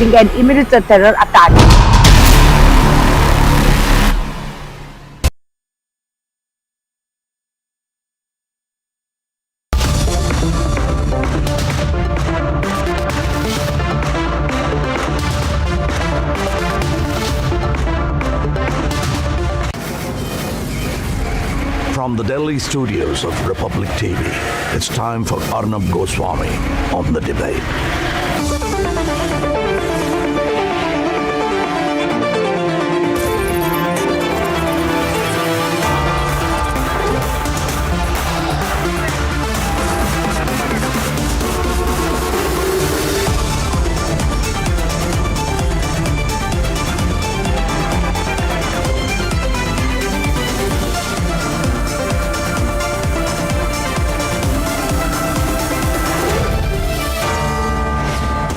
an immediate terror attack. From the Delhi studios of Republic TV, it's time for Arnab Goswami on the debate.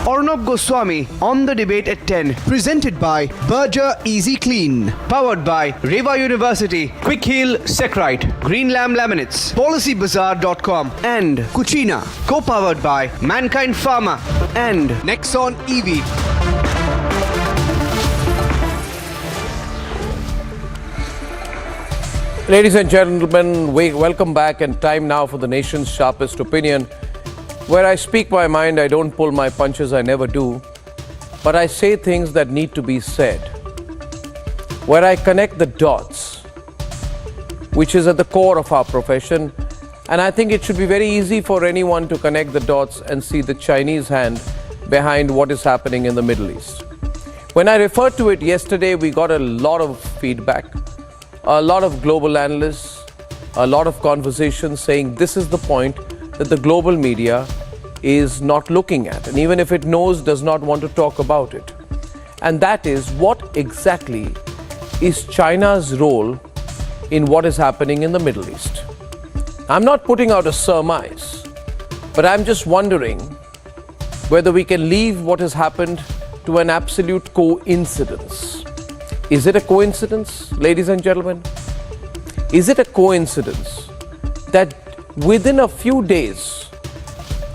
Arnab Goswami on the debate at 10, presented by Berger Easy Clean, powered by Reva University, Quick Heal Secrite, Green Lamb Laminates, PolicyBazaar.com, and Cucina, co-powered by Mankind Pharma and Nexon EV. Ladies and gentlemen, welcome back, and time now for the nation's sharpest opinion. Where I speak my mind, I don't pull my punches, I never do. But I say things that need to be said. Where I connect the dots, which is at the core of our profession. And I think it should be very easy for anyone to connect the dots and see the Chinese hand behind what is happening in the Middle East. When I referred to it yesterday, we got a lot of feedback, a lot of global analysts, a lot of conversations saying this is the point that the global media is not looking at, and even if it knows, does not want to talk about it. And that is, what exactly is China's role in what is happening in the Middle East? I'm not putting out a surmise, but I'm just wondering whether we can leave what has happened to an absolute coincidence. Is it a coincidence, ladies and gentlemen? Is it a coincidence that within a few days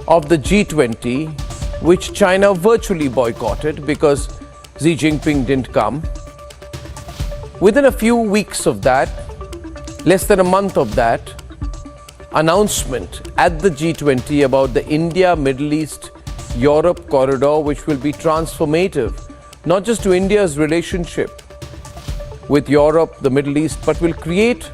of the G20, which China virtually boycotted because Xi Jinping didn't come, within a few weeks of that, less than a month of that, announcement at the G20 about the India, Middle East, Europe corridor, which will be transformative, not just to India's relationship with Europe, the Middle East, but will create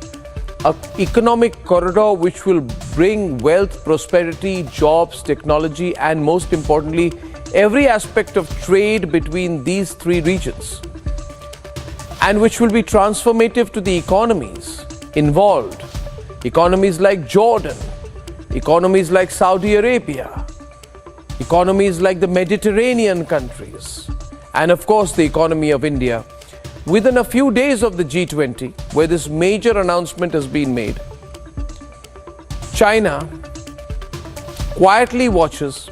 an economic corridor which will bring wealth, prosperity, jobs, technology, and most importantly, every aspect of trade between these three regions, and which will be transformative to the economies involved. Economies like Jordan, economies like Saudi Arabia, economies like the Mediterranean countries, and of course the economy of India. Within a few days of the G20, where this major announcement has been made, China quietly watches,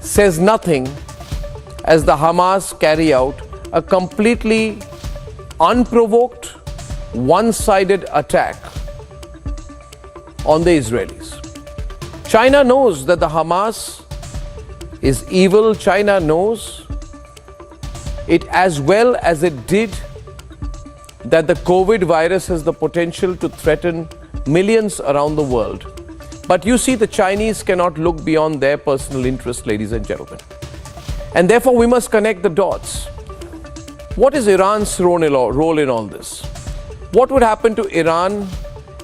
says nothing, as the Hamas carry out a completely unprovoked, one-sided attack on the Israelis. China knows that the Hamas is evil. China knows it as well as it did that the COVID virus has the potential to threaten millions around the world. But you see, the Chinese cannot look beyond their personal interest, ladies and gentlemen. And therefore, we must connect the dots. What is Iran's role in all this? What would happen to Iran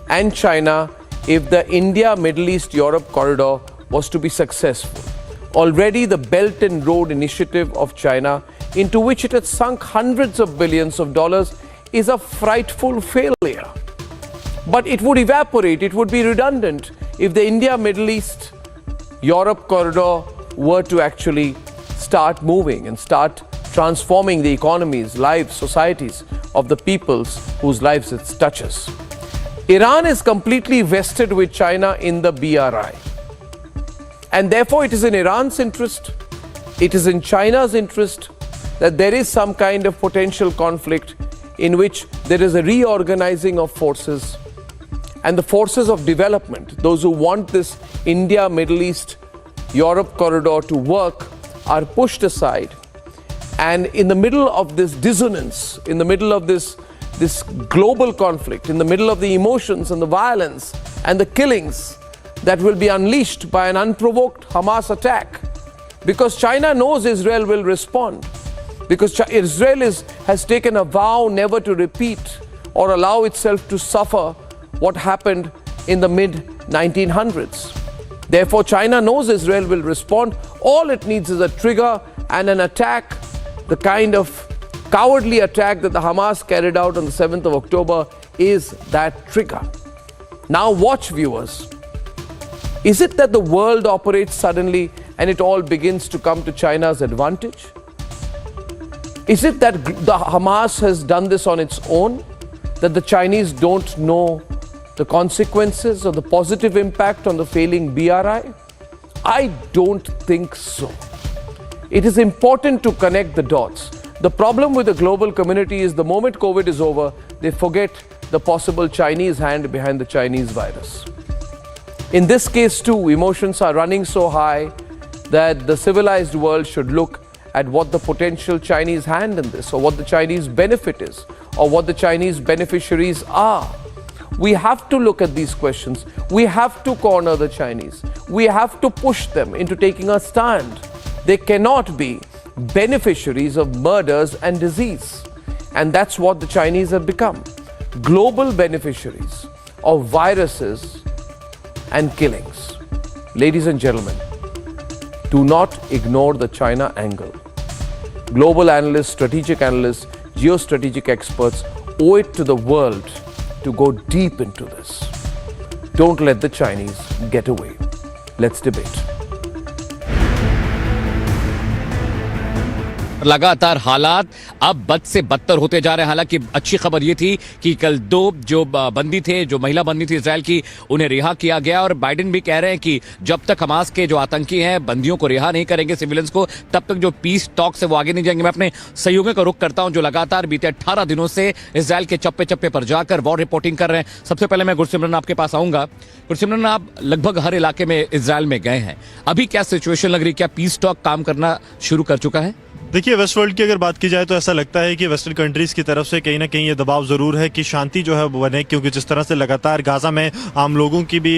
and China if the India, Middle East, Europe corridor was to be successful? Already the Belt and Road Initiative of China, into which it had sunk hundreds of billions of dollars, is a frightful failure. But it would evaporate, it would be redundant if the India, Middle East, Europe corridor were to actually start moving and start transforming the economies, lives, societies of the peoples whose lives it touches. Iran is completely vested with China in the BRI. And therefore it is in Iran's interest, it is in China's interest that there is some kind of potential conflict in which there is a reorganizing of forces, and the forces of development, those who want this India, Middle East, Europe corridor to work, are pushed aside, And in the middle of this dissonance, in the middle of this global conflict, in the middle of the emotions and the violence and the killings that will be unleashed by an unprovoked Hamas attack, because China knows Israel will respond, because Israel has taken a vow never to repeat or allow itself to suffer what happened in the mid-1900s. Therefore, China knows Israel will respond. All it needs is a trigger and an attack, the kind of cowardly attack that the Hamas carried out on the 7th of October is that trigger. Now watch, viewers. Is it that the world operates suddenly and it all begins to come to China's advantage? Is it that the Hamas has done this on its own? That the Chinese don't know the consequences or the positive impact on the failing BRI? I don't think so. It is important to connect the dots. The problem with the global community is the moment COVID is over, they forget the possible Chinese hand behind the Chinese virus. In this case too, emotions are running so high that the civilized world should look at what the potential Chinese hand in this, or what the Chinese benefit is, or what the Chinese beneficiaries are. We have to look at these questions. We have to corner the Chinese. We have to push them into taking a stand. They cannot be beneficiaries of murders and disease. And that's what the Chinese have become. Global beneficiaries of viruses and killings. Ladies and gentlemen, do not ignore the China angle. Global analysts, strategic analysts, geostrategic experts owe it to the world to go deep into this. Don't let the Chinese get away. Let's debate. लगातार हालात अब बद से बदतर होते जा रहे हैं। हालांकि अच्छी खबर ये थी कि कल 2 जो बंदी थे, जो महिला बंदी थी इजराइल की, उन्हें रिहा किया गया। और बाइडेन भी कह रहे हैं कि जब तक हमास के जो आतंकी हैं बंदियों को रिहा नहीं करेंगे, सिविलियंस को, तब तक जो पीस टॉक से वो आगे नहीं जाएंगे। मैं अपने सहयोगियों का रुख करता हूं जो लगातार बीते 18 दिनों से इजराइल के चप्पे चप्पे पर जाकर वॉर रिपोर्टिंग कर रहे हैं। सबसे पहले मैं गुरसिमरन आपके पास आऊंगा। गुरसिमरन, आप लगभग हर इलाके में इजराइल में गए हैं, अभी क्या सिचुएशन लग रही है? क्या पीस टॉक काम करना शुरू कर चुका है? देखिए, वेस्ट वर्ल्ड की अगर बात की जाए तो ऐसा लगता है कि वेस्टर्न कंट्रीज की तरफ से कहीं ना कहीं ये दबाव जरूर है कि शांति जो है वो बने, क्योंकि जिस तरह से लगातार गाजा में आम लोगों की भी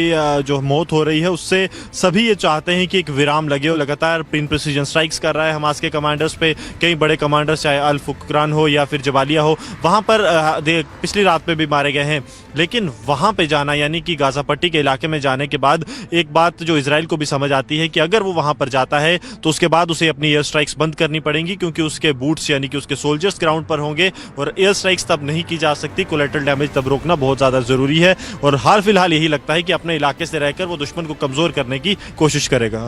जो मौत हो रही है उससे सभी ये चाहते हैं कि एक विराम लगे। और लगातार पिन प्रिसीजन स्ट्राइक्स कर रहा है हमास के कमांडर्स पे। कई बड़े कमांडर्स, चाहे अल फुकरान हो या फिर जबालिया हो, वहाँ पर पिछली रात पे भी मारे गए हैं। लेकिन वहाँ पे जाना, यानी कि गाजा पट्टी के इलाके में जाने के बाद एक बात जो इसराइल को भी समझ आती है कि अगर वो वहाँ पर जाता है तो उसके बाद उसे अपनी एयर स्ट्राइक्स बंद करनी पड़ेंगी, क्योंकि उसके बूट्स यानी कि उसके सोल्जर्स ग्राउंड पर होंगे और एयर स्ट्राइक्स तब नहीं की जा सकती। कोलैटरल डैमेज तब रोकना बहुत ज़्यादा ज़रूरी है। और हाल फिलहाल यही लगता है कि अपने इलाके से रहकर वो दुश्मन को कमज़ोर करने की कोशिश करेगा।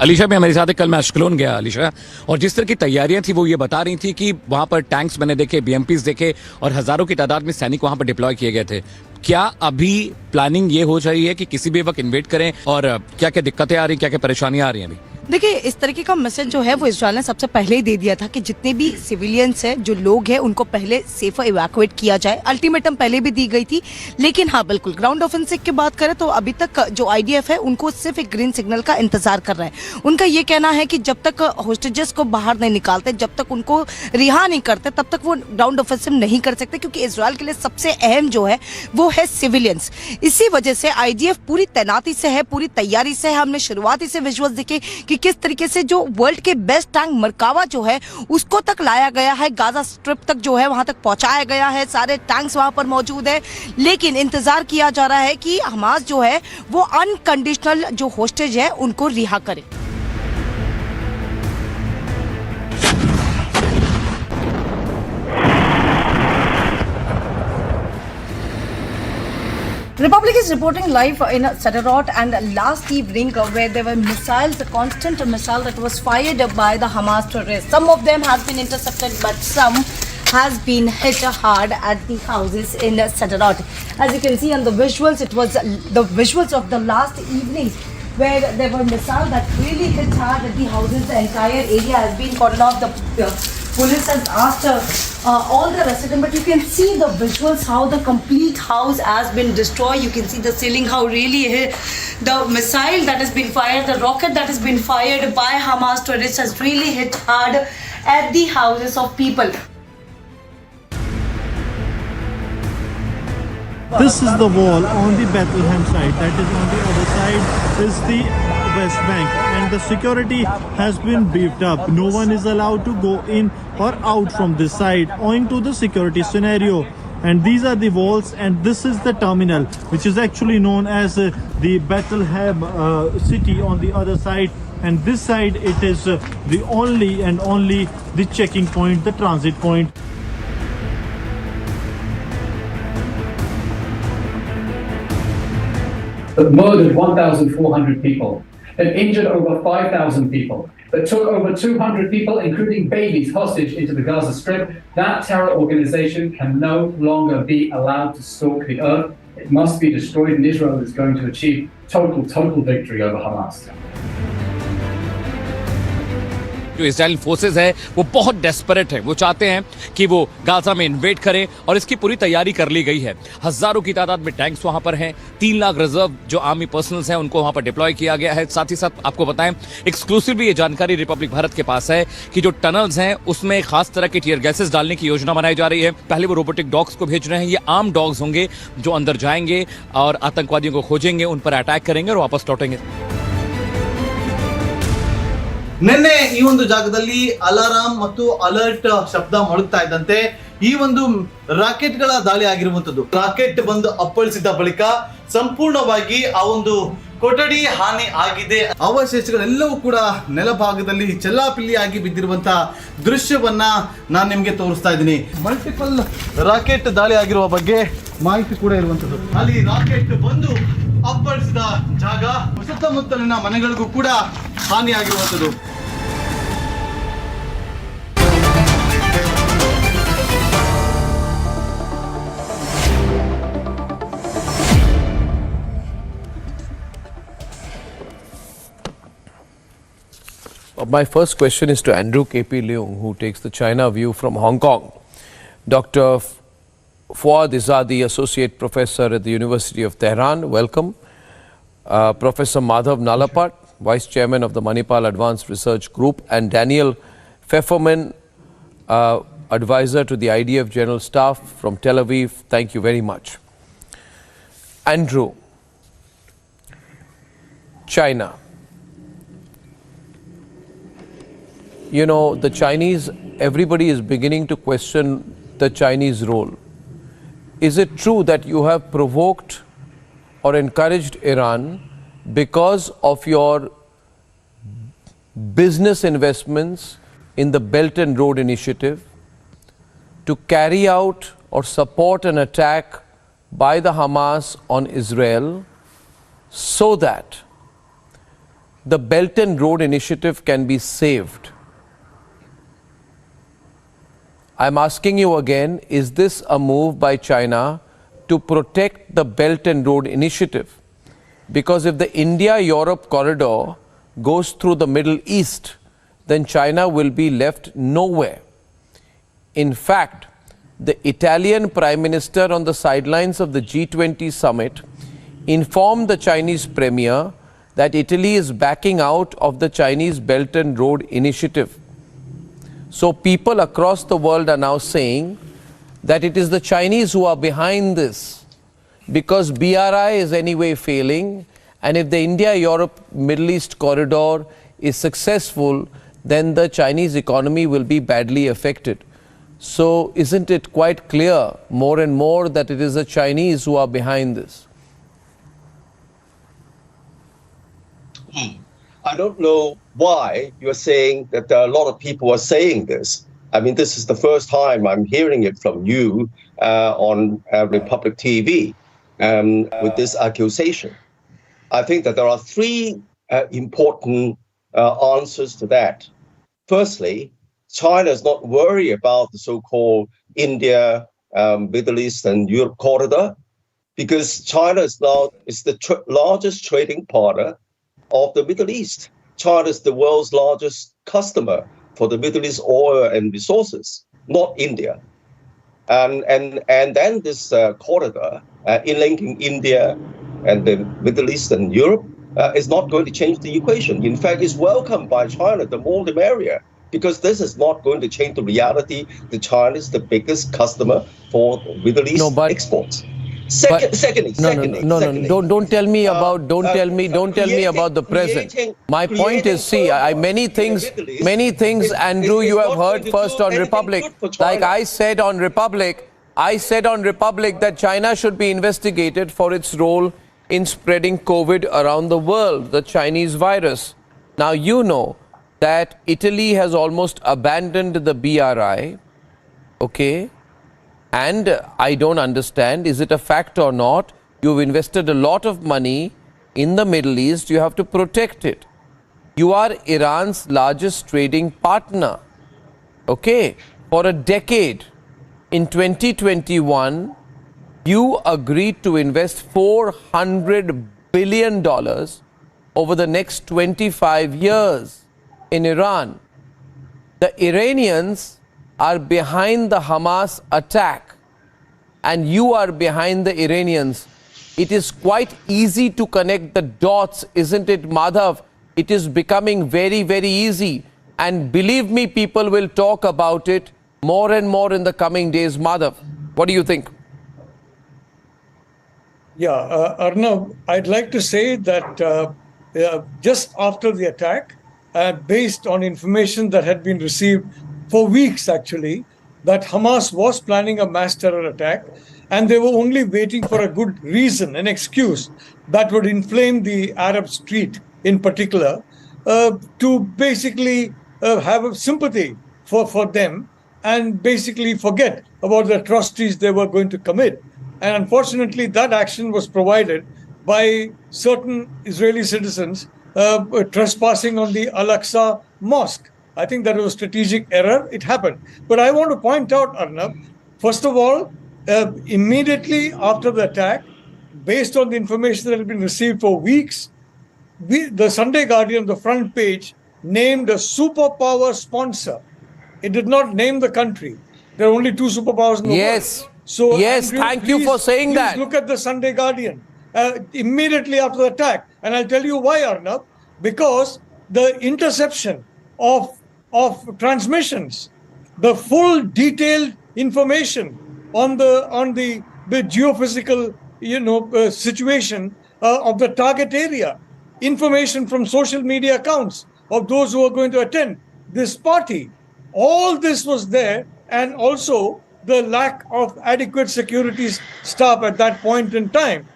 अलीशा भी हमारे साथ है। कल मैं अश्कलोन गया अलीशा, और जिस तरह की तैयारियां थी वो ये बता रही थी कि वहां पर टैंक्स मैंने देखे, BMPs देखे, और हजारों की तादाद में सैनिक वहां पर डिप्लॉय किए गए थे। क्या अभी प्लानिंग ये हो रही है कि किसी भी वक्त इन्वेट करें, और क्या क्या दिक्कतें आ रही, क्या क्या परेशानियां आ रही हैं अभी? देखिए, इस तरीके का मैसेज जो है वो इजराइल ने सबसे पहले ही दे दिया था कि जितने भी सिविलियंस हैं, जो लोग हैं, उनको पहले सेफ इवैक्यूएट किया जाए। अल्टीमेटम पहले भी दी गई थी। लेकिन हाँ, बिल्कुल ग्राउंड ऑफेंसिव की बात करें तो अभी तक जो IDF है उनको सिर्फ एक ग्रीन सिग्नल का इंतजार कर रहे हैं। उनका ये कहना है कि जब तक होस्टेजेस को बाहर नहीं निकालते, जब तक उनको रिहा नहीं करते, तब तक वो ग्राउंड ऑफेंसिव नहीं कर सकते, क्योंकि इजराइल के लिए सबसे अहम जो है वो है सिविलियंस। इसी वजह से IDF पूरी तैनाती से है, पूरी तैयारी से है। हमने शुरुआती से विजुअल्स देखे कि किस तरीके से जो वर्ल्ड के बेस्ट टैंक मरकावा जो है उसको तक लाया गया है, गाजा स्ट्रिप तक जो है वहां तक पहुंचाया गया है, सारे टैंक्स वहां पर मौजूद है। लेकिन इंतजार किया जा रहा है कि हमास जो है वो अनकंडीशनल जो होस्टेज है उनको रिहा करे। Republic is reporting live in Sderot, and last evening where there were missiles, a constant missile that was fired by the Hamas terrorists. Some of them has been intercepted, but some has been hit hard at the houses in Sderot. As you can see on the visuals, it was the visuals of the last evening where there were missiles that really hit hard at the houses. The entire area has been cordoned off. The police has asked all the residents, but you can see the visuals how the complete house has been destroyed. You can see the ceiling, how really the missile that has been fired, the rocket that has been fired by Hamas terrorists has really hit hard at the houses of people. This is the wall on the Bethlehem side. That is on the other side is the West Bank, and the security has been beefed up. No one is allowed to go in or out from this side owing to the security scenario. And these are the walls, and this is the terminal, which is actually known as the Bethlehem city on the other side. And this side, it is the only the checking point, the transit point. That murdered 1,400 people, that injured over 5,000 people, that took over 200 people, including babies, hostage into the Gaza Strip. That terror organization can no longer be allowed to stalk the earth. It must be destroyed, and Israel is going to achieve total victory over Hamas. जो Israel forces है वो बहुत desperate है। वो चाहते हैं कि वो गाजा में इन्वेड करें और इसकी पूरी तैयारी कर ली गई है। हजारों की तादाद में टैंक्स वहां पर हैं। 3 लाख रिजर्व जो आर्मी पर्सनल्स हैं उनको वहां पर डिप्लॉय किया गया है। साथ ही साथ आपको बताएं, एक्सक्लूसिवली ये जानकारी रिपब्लिक भारत के पास है कि जो टनल्स हैं उसमें खास तरह के टीयर गैसेस डालने की योजना बनाई जा रही है। पहले वो रोबोटिक डॉग्स को भेज रहे हैं। ये आर्म डॉग्स होंगे जो अंदर जाएंगे और आतंकवादियों को खोजेंगे, उन पर अटैक करेंगे और वापस लौटेंगे। ನಿನ್ನೆ ಈ ಒಂದು ಜಾಗದಲ್ಲಿ ಅಲಾರಾಮ್ ಮತ್ತು ಅಲರ್ಟ್ ಶಬ್ದ ಮೊಳಗ್ತಾ ಇದ್ದಂತೆ ಈ ಒಂದು ರಾಕೆಟ್ ಗಳ ದಾಳಿ ಆಗಿರುವಂತದ್ದು. ರಾಕೆಟ್ ಬಂದು ಅಪ್ಪಳಿಸಿದ ಬಳಿಕ ಸಂಪೂರ್ಣವಾಗಿ ಆ ಒಂದು ಕೊಠಡಿ ಹಾನಿ ಆಗಿದೆ. ಅವಶೇಷಗಳೆಲ್ಲವೂ ಕೂಡ ನೆಲಭಾಗದಲ್ಲಿ ಚೆಲ್ಲಾಪಿಲ್ಲಿಯಾಗಿ ಬಿದ್ದಿರುವಂತಹ ದೃಶ್ಯವನ್ನ ನಾನು ನಿಮ್ಗೆ ತೋರಿಸ್ತಾ ಇದ್ದೀನಿ. ಮಲ್ಟಿಪಲ್ ರಾಕೆಟ್ ದಾಳಿ ಆಗಿರುವ ಬಗ್ಗೆ ಮಾಹಿತಿ ಕೂಡ ಇರುವಂತದ್ದು. ಅಲ್ಲಿ ರಾಕೆಟ್ ಬಂದು ಅಪ್ಪಳಿಸಿದ ಜಾಗ ಸುತ್ತಮುತ್ತಲಿನ ಮನೆಗಳಿಗೂ ಕೂಡ ಹಾನಿಯಾಗಿರುವಂತದ್ದು. My first question is to Andrew K.P. Leung, who takes the China view from Hong Kong. Dr. Fuad Izadi, Associate Professor at the University of Tehran, welcome. Professor Madhav Nalapat, Vice Chairman of the Manipal Advanced Research Group, and Daniel Pfefferman, Advisor to the IDF General Staff from Tel Aviv, thank you very much. Andrew, China. You know, the Chinese, everybody is beginning to question the Chinese role. Is it true that you have provoked or encouraged Iran because of your business investments in the Belt and Road Initiative to carry out or support an attack by the Hamas on Israel so that the Belt and Road Initiative can be saved? I'm asking you again, is this a move by China to protect the Belt and Road Initiative? Because if the India-Europe corridor goes through the Middle East, then China will be left nowhere. In fact, the Italian Prime Minister on the sidelines of the G20 summit informed the Chinese Premier that Italy is backing out of the Chinese Belt and Road Initiative. So people across the world are now saying that it is the Chinese who are behind this because BRI is anyway failing, and if the India-Europe Middle East corridor is successful, then the Chinese economy will be badly affected. So isn't it quite clear more and more that it is the Chinese who are behind this? I don't know why you're saying that there are a lot of people are saying this. I mean, this is the first time I'm hearing it from you on Republic TV with this accusation. I think that there are 3 important answers to that. Firstly, China is not worried about the so-called India, Middle East and Europe corridor because China is now the largest trading partner of the Middle East. China is the world's largest customer for the Middle East oil and resources, not India. And then this corridor in linking India and the Middle East and Europe is not going to change the equation. In fact, it's welcomed by China, the more the merrier, because this is not going to change the reality that China is the biggest customer for Middle East exports. Secondly, Don't tell me about the present. My point is, see, many things, Andrew, you have heard first on Republic. Like I said on Republic that China should be investigated for its role in spreading COVID around the world, the Chinese virus. Now you know that Italy has almost abandoned the BRI, okay? And I don't understand, is it a fact or not? You've invested a lot of money in the Middle East, you have to protect it. You are Iran's largest trading partner, okay, for a decade. In 2021, you agreed to invest $400 billion over the next 25 years in Iran. The Iranians are behind the Hamas attack and you are behind the Iranians. It is quite easy to connect the dots, isn't it, Madhav? It is becoming very, very easy. And believe me, people will talk about it more and more in the coming days. Madhav, what do you think? Yeah, Arnab, I'd like to say that just after the attack, based on information that had been received for weeks, actually, that Hamas was planning a mass terror attack, and they were only waiting for a good reason, an excuse that would inflame the Arab street in particular, to basically have a sympathy for them and basically forget about the atrocities they were going to commit. And unfortunately, that action was provided by certain Israeli citizens trespassing on the Al-Aqsa Mosque. I think that was a strategic error. It happened. But I want to point out, Arnab, first of all, immediately after the attack, based on the information that had been received for weeks, the Sunday Guardian, the front page, named a superpower sponsor. It did not name the country. There are only two superpowers in the world. So, yes, Andrew, thank you for saying that. Please look at the Sunday Guardian immediately after the attack. And I'll tell you why, Arnab. Because the interception of transmissions, the full detailed information on the geophysical situation of the target area, information from social media accounts of those who are going to attend this party, all this was there, and also the lack of adequate security staff at that point in time.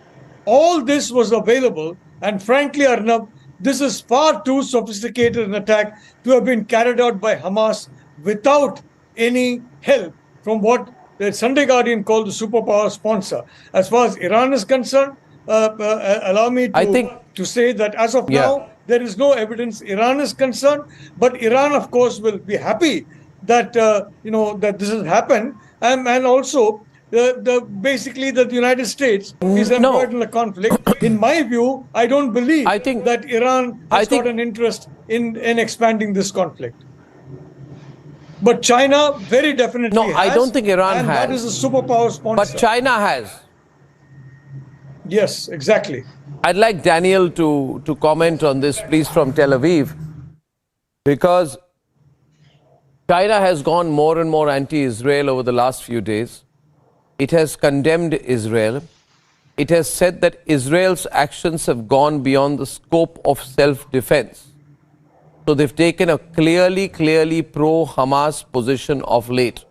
All this was available, and frankly, Arnab, this is far too sophisticated an attack to have been carried out by Hamas without any help from what the Sunday Guardian called the superpower sponsor. As far as Iran is concerned, allow me to say that as of now, there is no evidence Iran is concerned, but Iran, of course, will be happy that that this has happened, and also basically that the United States is embroiled in a conflict. In my view, I don't believe that Iran has got an interest in expanding this conflict. But China very definitely has. No, I don't think Iran and has. That is a superpower sponsor. But China has. Yes, exactly. I'd like Daniel to comment on this, please, from Tel Aviv, because China has gone more and more anti-Israel over the last few days. It has condemned Israel. It has said that Israel's actions have gone beyond the scope of self-defense. So they've taken a clearly pro-Hamas position of late.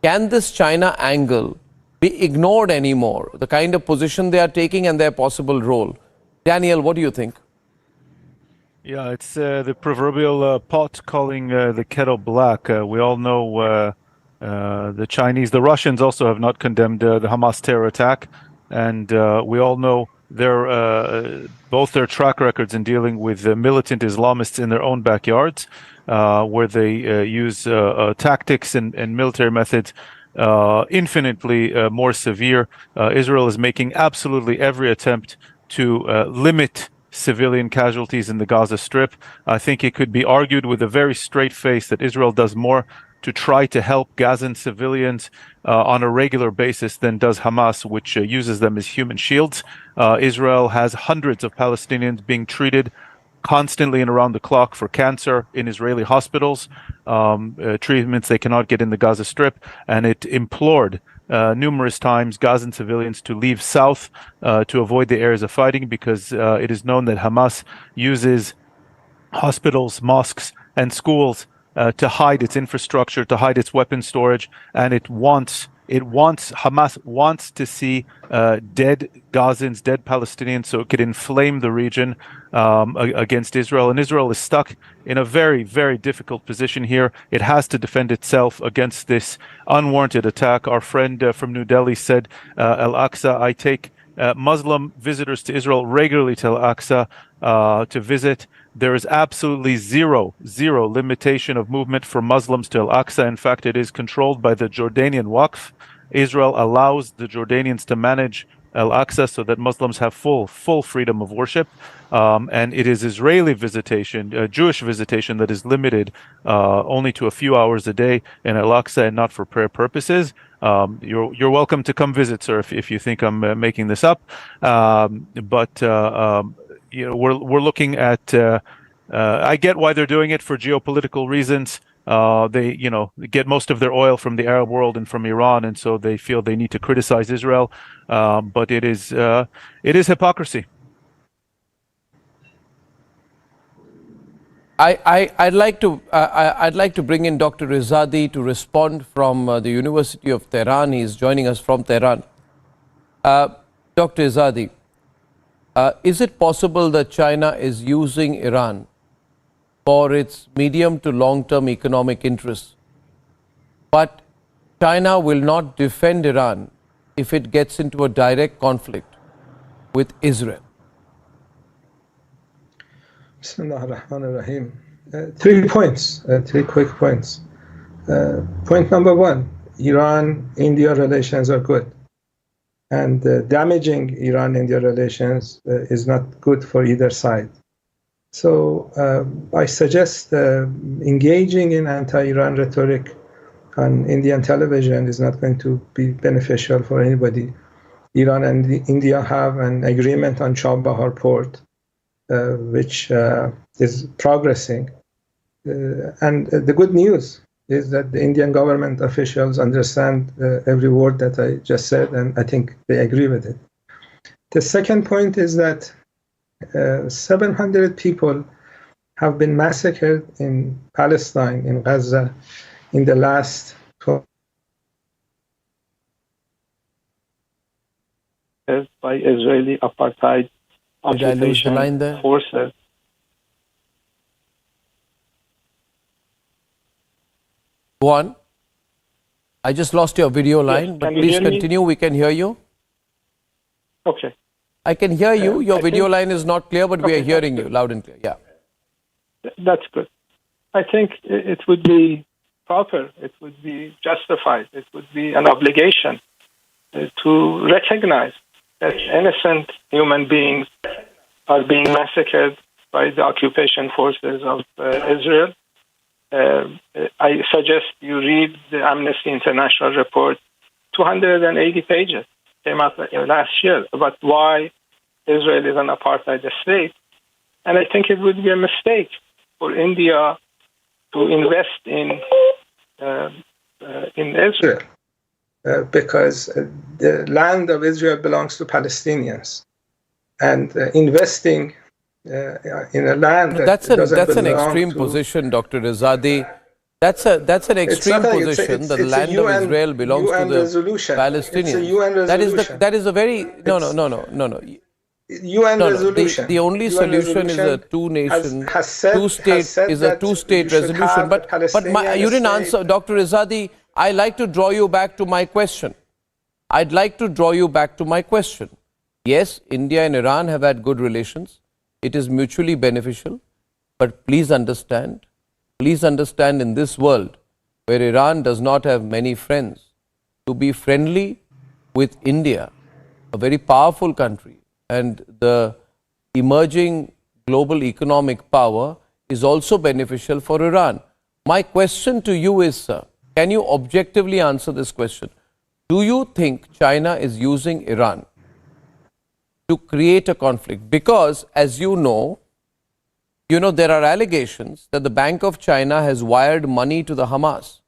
Can this China angle be ignored anymore? The kind of position they are taking and their possible role. Daniel, what do you think? Yeah, it's the proverbial pot calling the kettle black. We all know the Russians also have not condemned the Hamas terror attack, and we all know both their track records in dealing with militant Islamists in their own backyards, where they use tactics and military methods infinitely more severe. Israel is making absolutely every attempt to limit civilian casualties in the Gaza Strip. I think it could be argued with a very straight face that Israel does more to try to help Gazan civilians on a regular basis than does Hamas, which uses them as human shields. Israel has hundreds of Palestinians being treated constantly and around the clock for cancer in Israeli hospitals, treatments they cannot get in the Gaza Strip, and it implored numerous times Gazan civilians to leave south to avoid the areas of fighting, because it is known that Hamas uses hospitals, mosques, and schools to hide its infrastructure, to hide its weapon storage, and Hamas wants to see dead Gazans, dead Palestinians, so it could inflame the region against Israel. And Israel is stuck in a very, very difficult position here. It has to defend itself against this unwarranted attack. Our friend from New Delhi said, Al-Aqsa, I take Muslim visitors to Israel regularly to Al-Aqsa to visit. There is absolutely zero limitation of movement for Muslims to Al-Aqsa. In fact, it is controlled by the Jordanian Waqf. Israel allows the Jordanians to manage Al-Aqsa so that Muslims have full freedom of worship. And it is Israeli visitation, Jewish visitation, that is limited only to a few hours a day in Al-Aqsa and not for prayer purposes. You're welcome to come visit, sir, if you think I'm making this up. We're looking at. I get why they're doing it, for geopolitical reasons. They get most of their oil from the Arab world and from Iran, and so they feel they need to criticize Israel. But it is hypocrisy. I'd like to bring in Dr. Izadi to respond from the University of Tehran. He is joining us from Tehran. Dr. Izadi, is it possible that China is using Iran for its medium to long-term economic interests, but China will not defend Iran if it gets into a direct conflict with Israel? Bismillah ar-Rahman ar-Rahim. 3 points, 3 quick points. Point number 1, Iran-India relations are good. And damaging Iran-India relations is not good for either side. So I suggest engaging in anti-Iran rhetoric on Indian television is not going to be beneficial for anybody. Iran and India have an agreement on Chabahar port, which is progressing. And the good news is that the Indian government officials understand every word that I just said, and I think they agree with it. The second point is that 700 people have been massacred in Palestine, in Gaza, in the last 12 by Israeli apartheid occupation forces. Go on. I just lost your video line, but please continue. We can hear you. Okay. I can hear you. Your video line is not clear, but we are hearing you loud and clear. Yeah. That's good. I think it would be proper, it would be justified, it would be an obligation to recognize that innocent human beings are being massacred by the occupation forces of Israel. I suggest you read the Amnesty International report, 280 pages, came out last year, about why Israel is an apartheid state. And I think it would be a mistake for India to invest in Israel. Because the land of Israel belongs to Palestinians. And investing in a land that's an extreme position, Dr. Izadi. That's an extreme position. The land of Israel belongs to the Palestinians. It's a UN resolution. That is a very no. UN resolution. The only solution is a two-state resolution. But you didn't answer, Dr. Izadi. I'd like to draw you back to my question. Yes, India and Iran have had good relations. It is mutually beneficial. But please understand in this world where Iran does not have many friends, to be friendly with India, a very powerful country, and the emerging global economic power is also beneficial for Iran. My question to you is, sir, can you objectively answer this question? Do you think China is using Iran to create a conflict? Because, as you know, You know, there are allegations that the Bank of China has wired money to the Hamas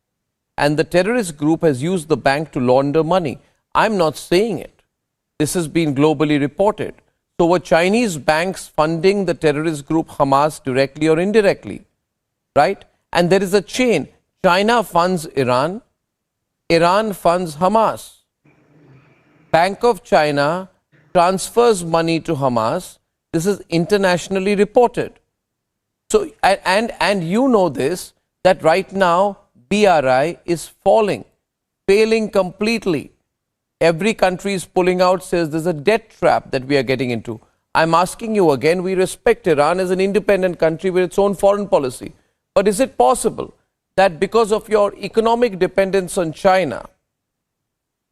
and the terrorist group has used the bank to launder money. I'm not saying it. This has been globally reported. So were Chinese banks funding the terrorist group Hamas directly or indirectly? Right? And there is a chain. China funds Iran. Iran funds Hamas. Bank of China transfers money to Hamas. This is internationally reported. So, and you know this, that right now BRI is falling, failing completely. Every country is pulling out, says there's a debt trap that we are getting into. I'm asking you again, we respect Iran as an independent country with its own foreign policy. But is it possible that because of your economic dependence on China,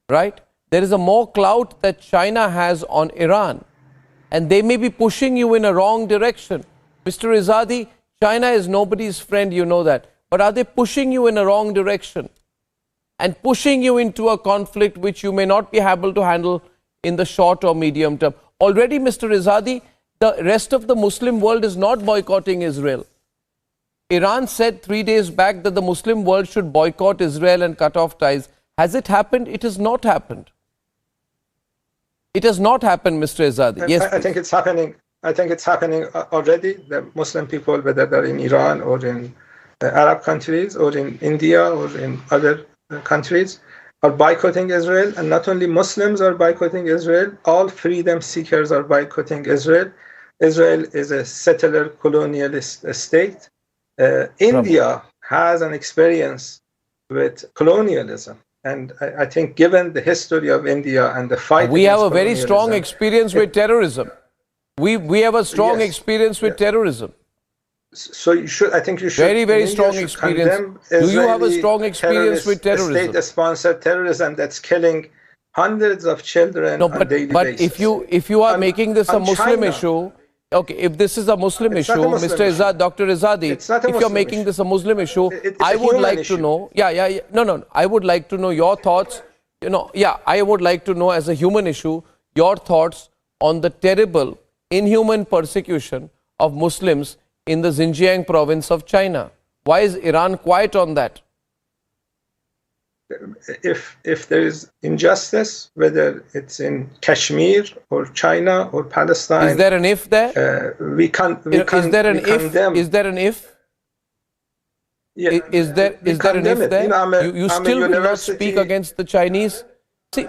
right, there is a more clout that China has on Iran, and they may be pushing you in a wrong direction? Mr. Izadi, China is nobody's friend, you know that. But are they pushing you in a wrong direction and pushing you into a conflict which you may not be able to handle in the short or medium term? Already, Mr. Izadi, the rest of the Muslim world is not boycotting Israel. Iran said 3 days back that the Muslim world should boycott Israel and cut off ties. Has it happened? It has not happened. It has not happened, Mr. Izadi. Yes, I think it's happening. I think it's happening already. The Muslim people, whether they're in Iran or in Arab countries or in India or in other countries, are boycotting Israel. And not only Muslims are boycotting Israel, all freedom seekers are boycotting Israel. Israel is a settler colonialist state. India has an experience with colonialism. And I think given the history of India and the fight, we have a very strong experience with terrorism. We have a strong experience with terrorism. So you should, I think you should. Very strong experience. Do you have a strong experience with terrorism? State-sponsored terrorism that's killing hundreds of children on a daily basis. But if you are making this a Muslim issue, okay, if this is a Muslim issue, Mr. Izad, Dr. Izadi, if you're making this a Muslim issue, I would like to know. No. I would like to know your thoughts. I would like to know as a human issue your thoughts on the terrible, inhuman persecution of Muslims in the Xinjiang province of China. Why is Iran quiet on that? If there is injustice, whether it's in Kashmir or China or Palestine, is there an if there? Is there an if? Is there an if? Yeah, is there an if there? You still will not speak against the Chinese? See,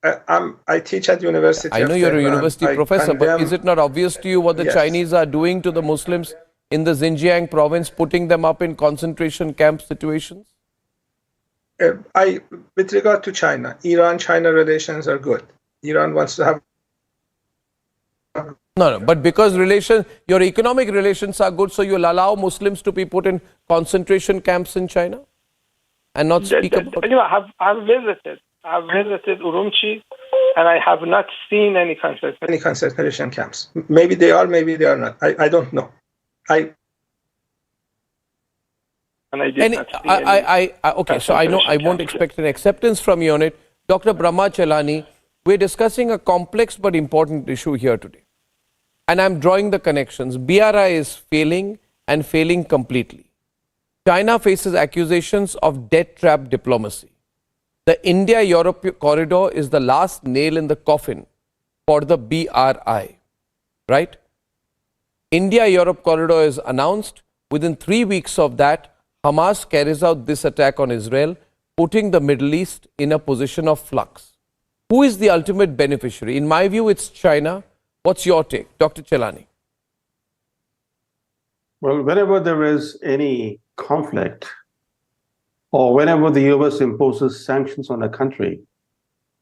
I teach at university. I know you're a university professor, but is it not obvious to you what the Chinese are doing to the Muslims in the Xinjiang province, putting them up in concentration camp situations? With regard to China, Iran-China relations are good. Iran wants to have. No, but because your economic relations are good, so you'll allow Muslims to be put in concentration camps in China and not speak about it? I've visited Urumqi, and I have not seen any concentration camps. Maybe they are, maybe they are not. I don't know. Okay, so I know I won't expect an acceptance from you on it. Dr. Brahma Chelani, we're discussing a complex but important issue here today. And I'm drawing the connections. BRI is failing and failing completely. China faces accusations of debt trap diplomacy. The India-Europe corridor is the last nail in the coffin for the BRI, right? India-Europe corridor is announced. Within 3 weeks of that, Hamas carries out this attack on Israel, putting the Middle East in a position of flux. Who is the ultimate beneficiary? In my view, it's China. What's your take, Dr. Chelani? Well, whenever there is any conflict, or whenever the US imposes sanctions on a country,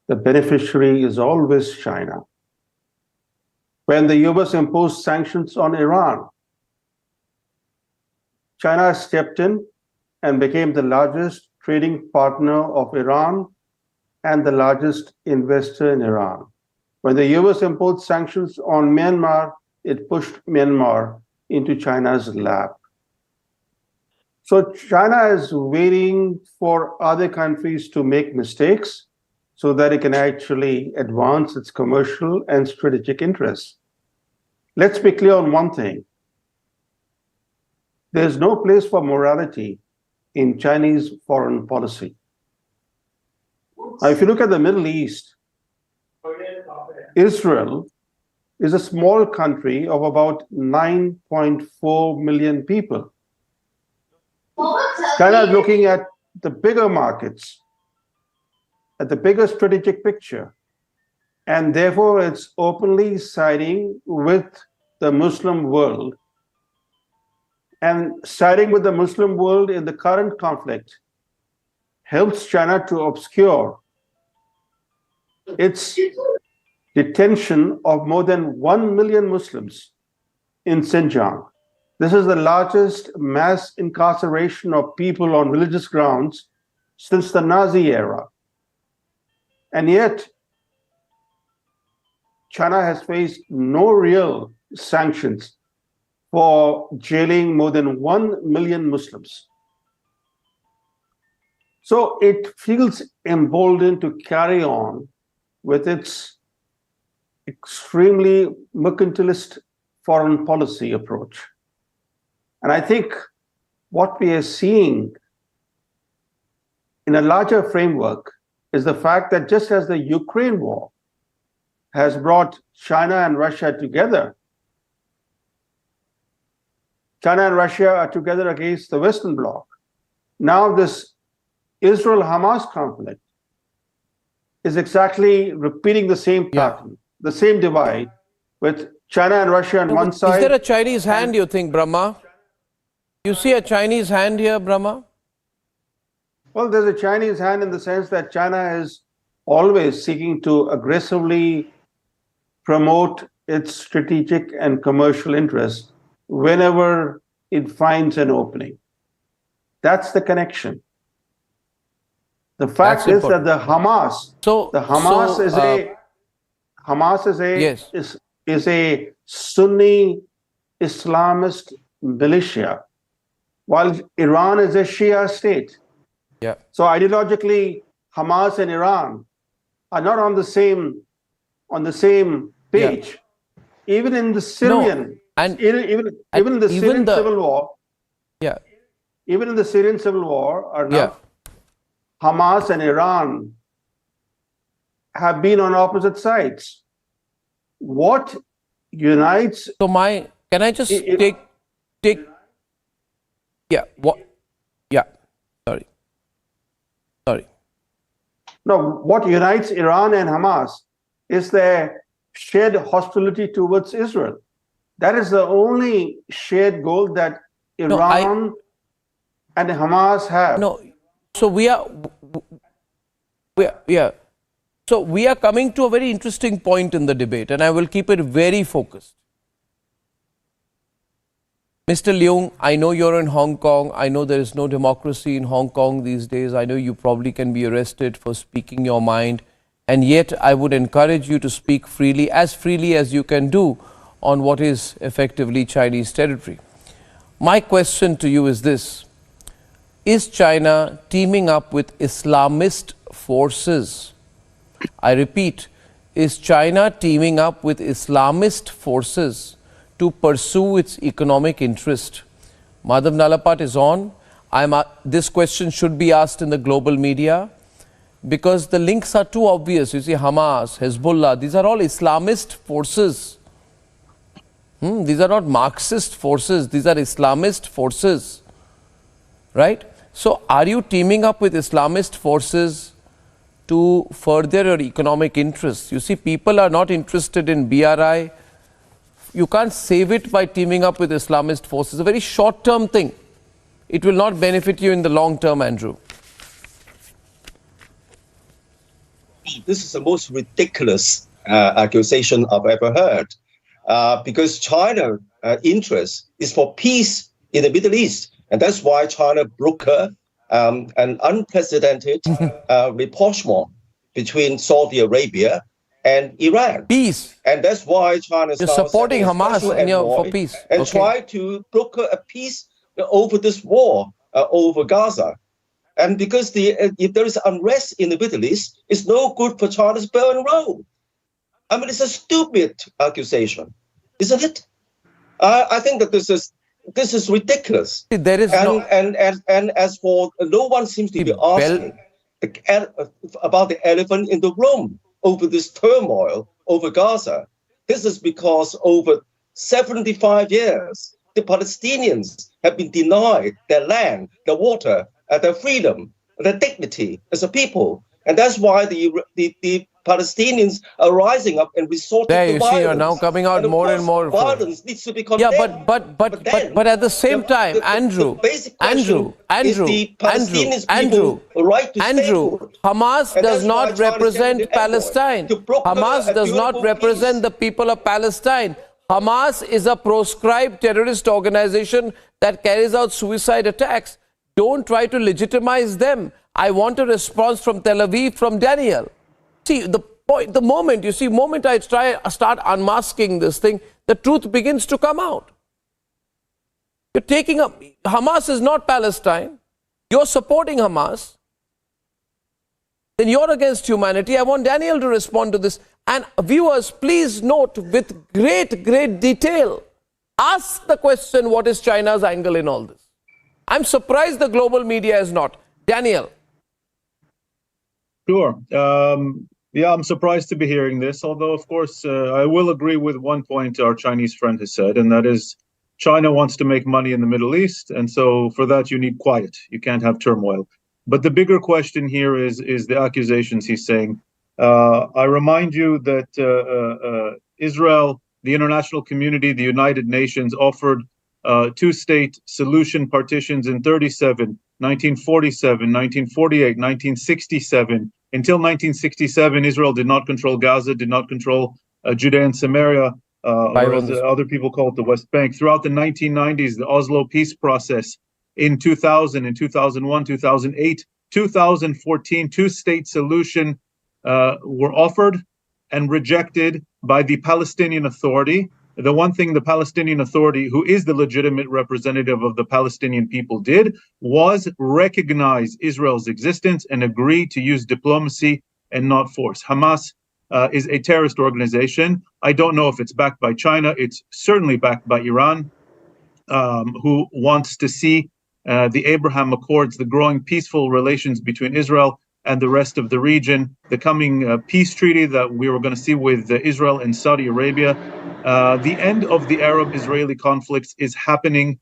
the beneficiary is always China. When the US imposed sanctions on Iran, China stepped in and became the largest trading partner of Iran and the largest investor in Iran. When the US imposed sanctions on Myanmar, it pushed Myanmar into China's lap. So China is waiting for other countries to make mistakes so that it can actually advance its commercial and strategic interests. Let's be clear on one thing. There's no place for morality in Chinese foreign policy. Now, if you look at the Middle East, Israel is a small country of about 9.4 million people. China is looking at the bigger markets, at the bigger strategic picture, and therefore it's openly siding with the Muslim world. And siding with the Muslim world in the current conflict helps China to obscure its detention of more than 1 million Muslims in Xinjiang. This is the largest mass incarceration of people on religious grounds since the Nazi era. And yet, China has faced no real sanctions for jailing more than 1 million Muslims. So it feels emboldened to carry on with its extremely mercantilist foreign policy approach. And I think what we are seeing in a larger framework is the fact that just as the Ukraine war has brought China and Russia together, China and Russia are together against the Western Bloc. Now this Israel-Hamas conflict is exactly repeating the same pattern, the same divide, with China and Russia on one side. Is there a Chinese hand, you think, Brahma? You see a Chinese hand here, Brahma? Well, there's a Chinese hand in the sense that China is always seeking to aggressively promote its strategic and commercial interests whenever it finds an opening. That's the connection. The fact is that the Hamas, is a Sunni Islamist militia, while Iran is a Shia state. Yeah. So ideologically, Hamas and Iran are not on the same page. Yeah. Even in the Syrian, even in the Syrian civil war. Yeah. Even in the Syrian civil war, Arnab, Hamas and Iran have been on opposite sides. What unites? So can I just take? Yeah. What? Yeah. Sorry. No. What unites Iran and Hamas is their shared hostility towards Israel. That is the only shared goal that Iran and Hamas have. No. So we are coming to a very interesting point in the debate, and I will keep it very focused. Mr. Leung, I know you're in Hong Kong. I know there is no democracy in Hong Kong these days. I know you probably can be arrested for speaking your mind. And yet I would encourage you to speak freely as you can do on what is effectively Chinese territory. My question to you is this. Is China teaming up with Islamist forces? I repeat, is China teaming up with Islamist forces to pursue its economic interest? Madhav Nalapat is on. This question should be asked in the global media because the links are too obvious. You see, Hamas, Hezbollah, these are all Islamist forces. These are not Marxist forces. These are Islamist forces. Right? So are you teaming up with Islamist forces to further your economic interests? You see, people are not interested in BRI. You can't save it by teaming up with Islamist forces. It's a very short-term thing. It will not benefit you in the long term, Andrew. This is the most ridiculous accusation I've ever heard. Because China's interest is for peace in the Middle East. And that's why China brokered an unprecedented rapprochement between Saudi Arabia and Iran. Peace. And that's why China is supporting Hamas for peace. And try to broker a peace over this war over Gaza. And because if there is unrest in the Middle East, it's no good for China's Belt and Road. I mean, it's a stupid accusation, isn't it? I think that this is this is ridiculous. There is and as for no one seems to be asking about the elephant in the room over this turmoil over Gaza. This is because over 75 years, the Palestinians have been denied their land, their water, their freedom, their dignity as a people. And that's why the Palestinians are rising up and resorting there to you violence. see, you're now coming out more and more. Violence needs to be condemned. Yeah, but at the same time, Andrew, Hamas does not represent Palestine. Hamas does not represent the people of Palestine. Hamas is a proscribed terrorist organization that carries out suicide attacks. Don't try to legitimize them. I want a response from Tel Aviv, from Daniel. See, the moment I start unmasking this thing, the truth begins to come out. You're taking up, Hamas is not Palestine. You're supporting Hamas. Then you're against humanity. I want Daniel to respond to this. And viewers, please note with great detail, ask the question, what is China's angle in all this? I'm surprised the global media is not. Daniel. Sure. Yeah, I'm surprised to be hearing this, although, of course, I will agree with one point our Chinese friend has said, and that is China wants to make money in the Middle East, and so for that you need quiet. You can't have turmoil. But the bigger question here is the accusations he's saying. I remind you that Israel, the international community, the United Nations offered two-state solution partitions in 1947, 1948, 1967. Until 1967, Israel did not control Gaza, did not control Judea and Samaria, or as other people call it, the West Bank. Throughout the 1990s, the Oslo peace process in 2000, in 2001, 2008, 2014, two-state solution were offered and rejected by the Palestinian Authority. The one thing the Palestinian Authority, who is the legitimate representative of the Palestinian people, did was recognize Israel's existence and agree to use diplomacy and not force. Hamas is a terrorist organization. I don't know if it's backed by China. It's certainly backed by Iran, who wants to see the Abraham Accords, the growing peaceful relations between Israel and the rest of the region, the coming peace treaty that we were going to see with Israel and Saudi Arabia. The end of the Arab-Israeli conflicts is happening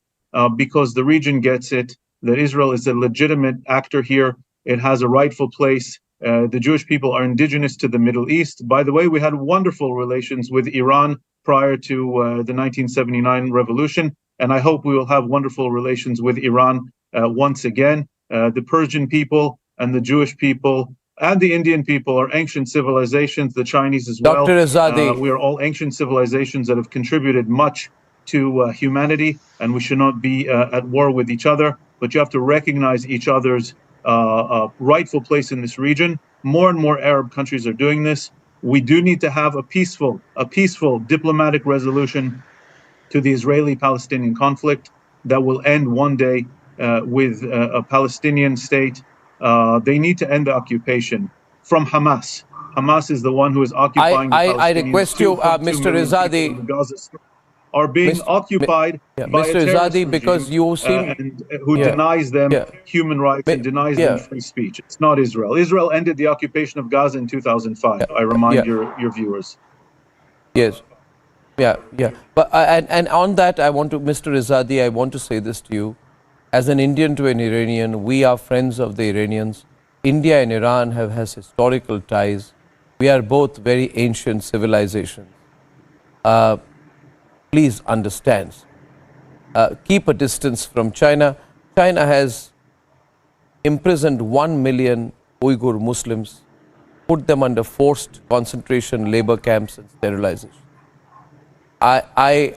because the region gets it, that Israel is a legitimate actor here. It has a rightful place. The Jewish people are indigenous to the Middle East. By the way, we had wonderful relations with Iran prior to the 1979 revolution, and I hope we will have wonderful relations with Iran once again. The Persian people and the Jewish people and the Indian people are ancient civilizations, the Chinese as well. Dr. Azadi. We are all ancient civilizations that have contributed much to humanity, and we should not be at war with each other, but you have to recognize each other's rightful place in this region. More and more Arab countries are doing this. We do need to have a peaceful diplomatic resolution to the Israeli-Palestinian conflict that will end one day with a Palestinian state. They need to end the occupation from Hamas. Hamas is the one who is occupying the Palestinians. I request you, Mr. Izadi, are being occupied by Mr. a terrorist Izadi, regime, because you seem who denies them human rights and denies them free speech. It's not Israel. Israel ended the occupation of Gaza in 2005. I remind your viewers. Yes. Yeah. But and on that, I want to, Mr. Izadi, I want to say this to you. As an Indian to an Iranian, we are friends of the Iranians. India and Iran has historical ties. We are both very ancient civilizations. Please understand. Keep a distance from China. China has imprisoned 1 million Uyghur Muslims, put them under forced concentration labor camps and sterilization. I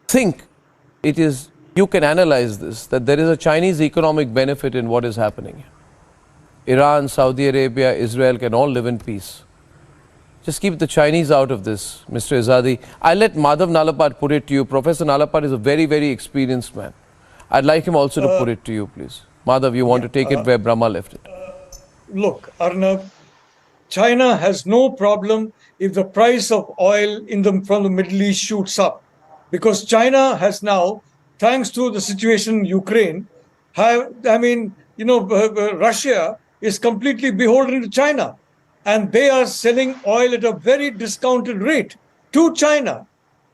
think it is, you can analyze this, that there is a Chinese economic benefit in what is happening. Iran, Saudi Arabia, Israel can all live in peace. Just keep the Chinese out of this, Mr. Izadi. I'll let Madhav Nalapat put it to you. Professor Nalapat is a very, very experienced man. I'd like him also to put it to you, please. Madhav, you want to take it where Brahma left it. Look, Arnab, China has no problem if the price of oil from the Middle East shoots up. because China has now, thanks to the situation in Ukraine, Russia is completely beholden to China, and they are selling oil at a very discounted rate to China.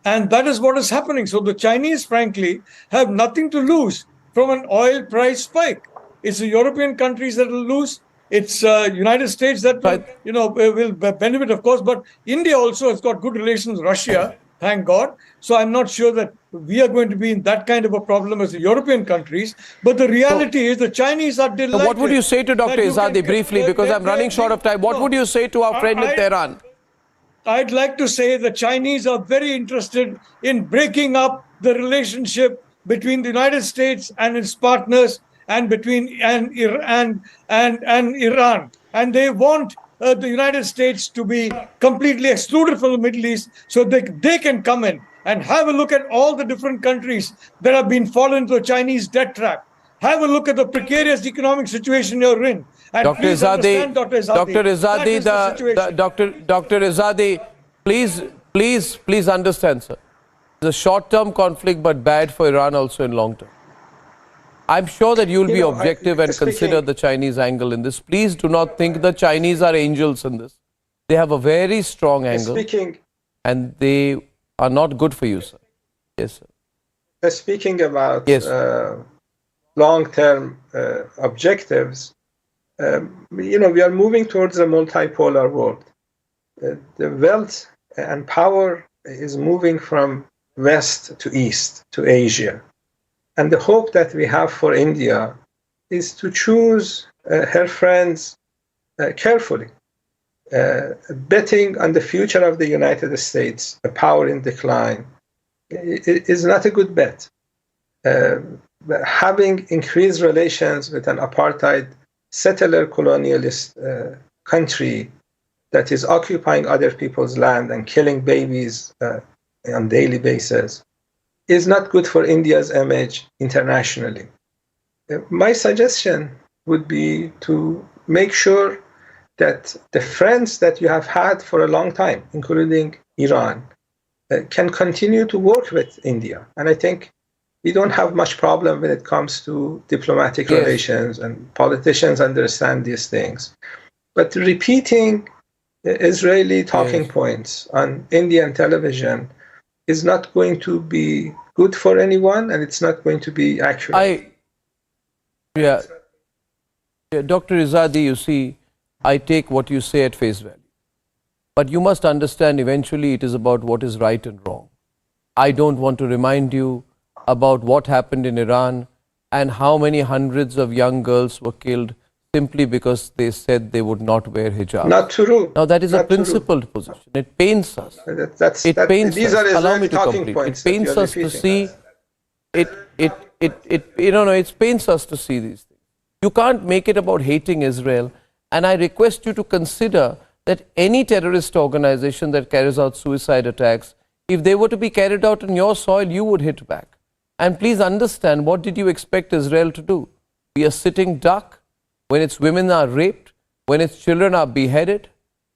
And that is what is happening. So the Chinese, frankly, have nothing to lose from an oil price spike. It's the European countries that will lose. It's United States that will benefit, of course. But India also has got good relations with Russia, thank God. So I'm not sure that we are going to be in that kind of a problem as the European countries. But the reality is the Chinese are delighted. So what would you say to Dr. Izadi briefly, because I'm running short of time? What would you say to our friend in Tehran? I'd like to say the Chinese are very interested in breaking up the relationship between the United States and its partners and between Iran. And they want the United States to be completely excluded from the Middle East so they can come in and have a look at all the different countries that have been fallen into the Chinese debt trap. Have a look at the precarious economic situation you're in. And Dr. Izadi, Dr. Izadi, please understand, sir. It's a short-term conflict, but bad for Iran also in long term. I'm sure that you'll be objective and consider the Chinese angle in this. Please do not think the Chinese are angels in this. They have a very strong angle, and they are not good for you, sir. Yes, sir. Speaking about long-term objectives, we are moving towards a multipolar world. The wealth and power is moving from west to east to Asia. And the hope that we have for India is to choose her friends carefully. Betting on the future of the United States, a power in decline, is not a good bet. Having increased relations with an apartheid settler colonialist country that is occupying other people's land and killing babies on a daily basis is not good for India's image internationally. My suggestion would be to make sure that the friends that you have had for a long time, including Iran, can continue to work with India. And I think we don't have much problem when it comes to diplomatic relations, and politicians understand these things. But repeating Israeli talking points on Indian television is not going to be good for anyone, and it's not going to be accurate. Dr. Izadi, you see, I take what you say at face value. But you must understand eventually it is about what is right and wrong. I don't want to remind you about what happened in Iran and how many hundreds of young girls were killed simply because they said they would not wear hijab. Not true. Now that is a principled position. It pains us. It pains us. Allow me to complete. It pains us to see. It pains us to see these things. You can't make it about hating Israel. And I request you to consider that any terrorist organization that carries out suicide attacks, if they were to be carried out on your soil, you would hit back. And please understand, what did you expect Israel to do? Be a sitting duck when its women are raped, when its children are beheaded,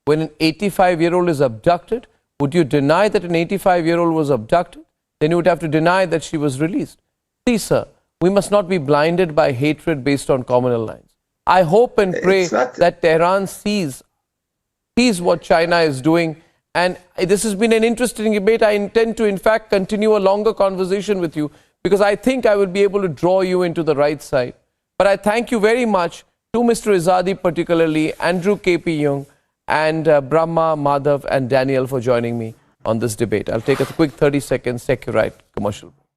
when an 85-year-old is abducted? Would you deny that an 85-year-old was abducted? Then you would have to deny that she was released. See, sir, we must not be blinded by hatred based on communal lines. I hope and pray that Tehran sees what China is doing. And this has been an interesting debate. I intend to, in fact, continue a longer conversation with you because I think I will be able to draw you into the right side. But I thank you very much to Mr. Izadi, particularly Andrew K.P. Young and Brahma, Madhav and Daniel for joining me on this debate. I'll take a quick 30-second Securite commercial break.